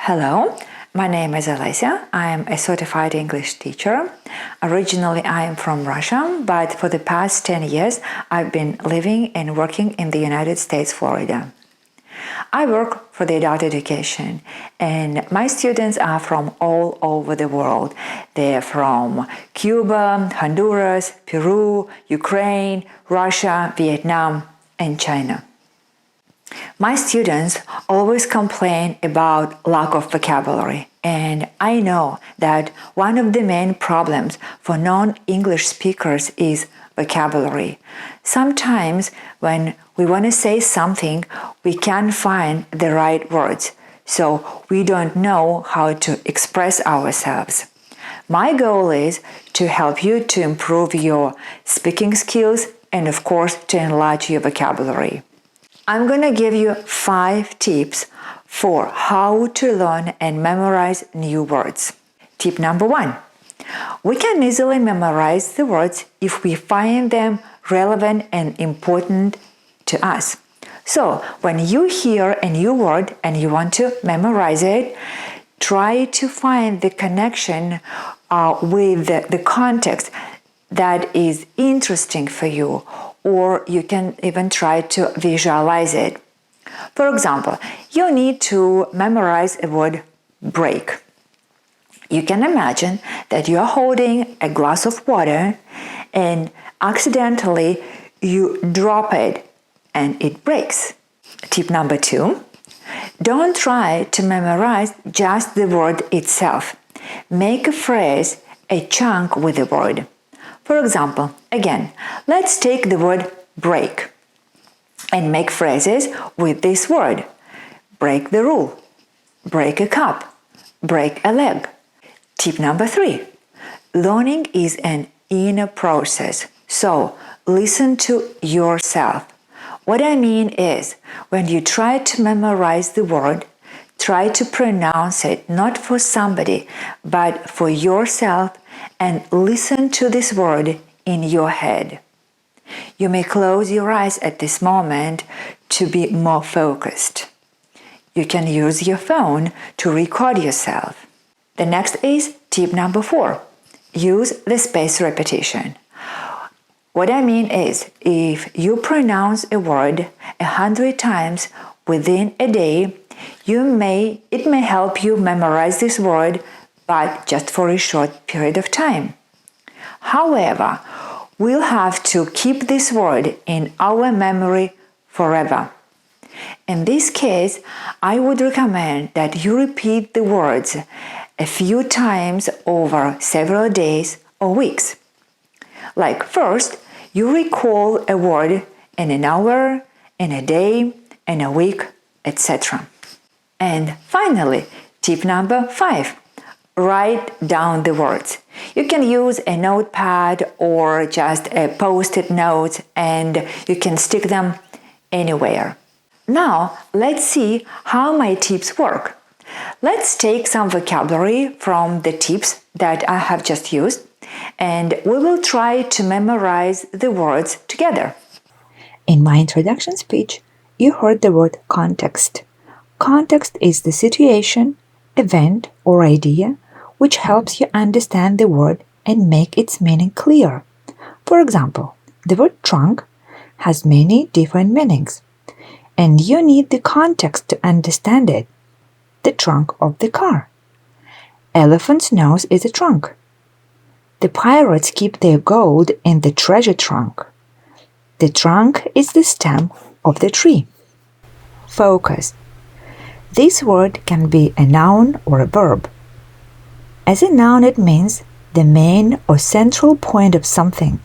Hello, my name is Alessia. I am a certified English teacher. Originally, I am from Russia, but for the past 10 years, I've been living and working in the United States, Florida. I work for the adult education, and my students are from all over the world. They're from Cuba, Honduras, Peru, Ukraine, Russia, Vietnam, and China. My students always complain about lack of vocabulary, and I know that one of the main problems for non-English speakers is vocabulary. Sometimes when we want to say something, we can't find the right words, so we don't know how to express ourselves. My goal is to help you to improve your speaking skills and, of course, to enlarge your vocabulary. I'm going to give you 5 tips for how to learn and memorize new words. Tip number 1. We can easily memorize the words if we find them relevant and important to us. So, when you hear a new word and you want to memorize it, try to find the connection with the context that is interesting for you, or you can even try to visualize it. For example, you need to memorize a word break. You can imagine that you are holding a glass of water and accidentally you drop it and it breaks. Tip number 2, don't try to memorize just the word itself. Make a phrase a chunk with the word. For example, again, let's take the word break and make phrases with this word. Break the rule, break a cup, break a leg. Tip number 3, learning is an inner process, so listen to yourself. What I mean is, when you try to memorize the word, try to pronounce it not for somebody, but for yourself, and listen to this word in your head. You may close your eyes at this moment to be more focused. You can use your phone to record yourself. The next is tip number 4. Use the spaced repetition. What I mean is, if you pronounce a word 100 times within a day, it may help you memorize this word, but just for a short period of time. However, we'll have to keep this word in our memory forever. In this case, I would recommend that you repeat the words a few times over several days or weeks. Like first, you recall a word in an hour, in a day, in a week, etc. And finally, tip number 5. Write down the words. You can use a notepad or just a post-it note, and you can stick them anywhere. Now, let's see how my tips work. Let's take some vocabulary from the tips that I have just used, and we will try to memorize the words together. In my introduction speech, you heard the word context. Context is the situation, event, or idea which helps you understand the word and make its meaning clear. For example, the word trunk has many different meanings, and you need the context to understand it. The trunk of the car. Elephant's nose is a trunk. The pirates keep their gold in the treasure trunk. The trunk is the stem of the tree. Focus. This word can be a noun or a verb. As a noun, it means the main or central point of something.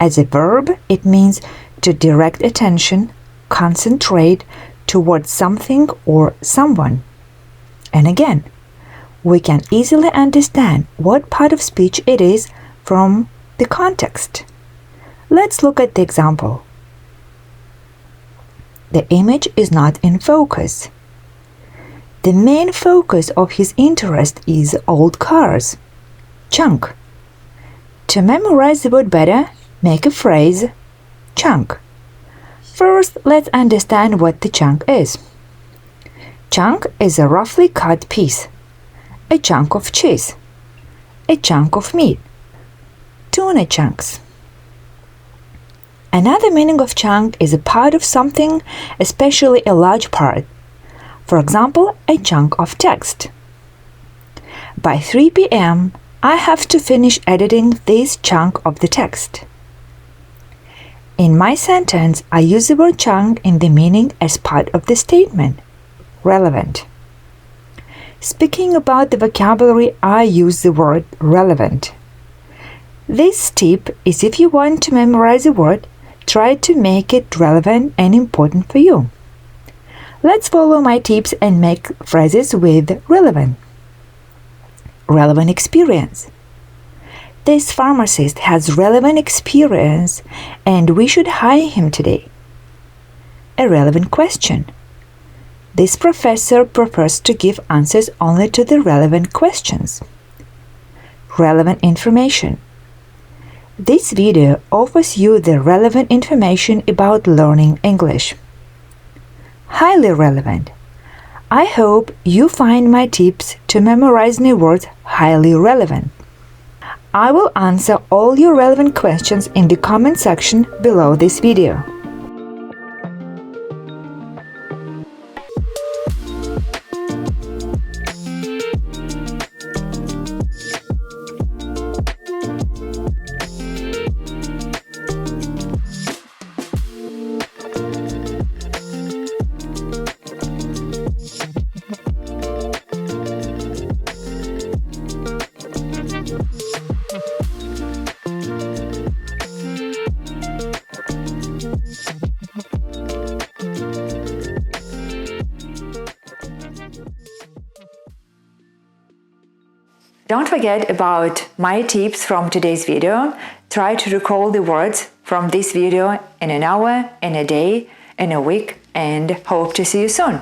As a verb, it means to direct attention, concentrate towards something or someone. And again, we can easily understand what part of speech it is from the context. Let's look at the example. The image is not in focus. The main focus of his interest is old cars. Chunk. To memorize the word better, make a phrase, chunk. First, let's understand what the chunk is. Chunk is a roughly cut piece, a chunk of cheese, a chunk of meat, tuna chunks. Another meaning of chunk is a part of something, especially a large part. For example, a chunk of text. By 3 p.m., I have to finish editing this chunk of the text. In my sentence, I use the word chunk in the meaning as part of the statement. Relevant. Speaking about the vocabulary, I use the word relevant. This tip is if you want to memorize a word, try to make it relevant and important for you. Let's follow my tips and make phrases with relevant. Relevant experience. This pharmacist has relevant experience and we should hire him today. A relevant question. This professor prefers to give answers only to the relevant questions. Relevant information. This video offers you the relevant information about learning English. Highly relevant. I hope you find my tips to memorize new words highly relevant. I will answer all your relevant questions in the comment section below this video. Don't forget about my tips from today's video. Try to recall the words from this video in an hour, in a day, in a week, and hope to see you soon.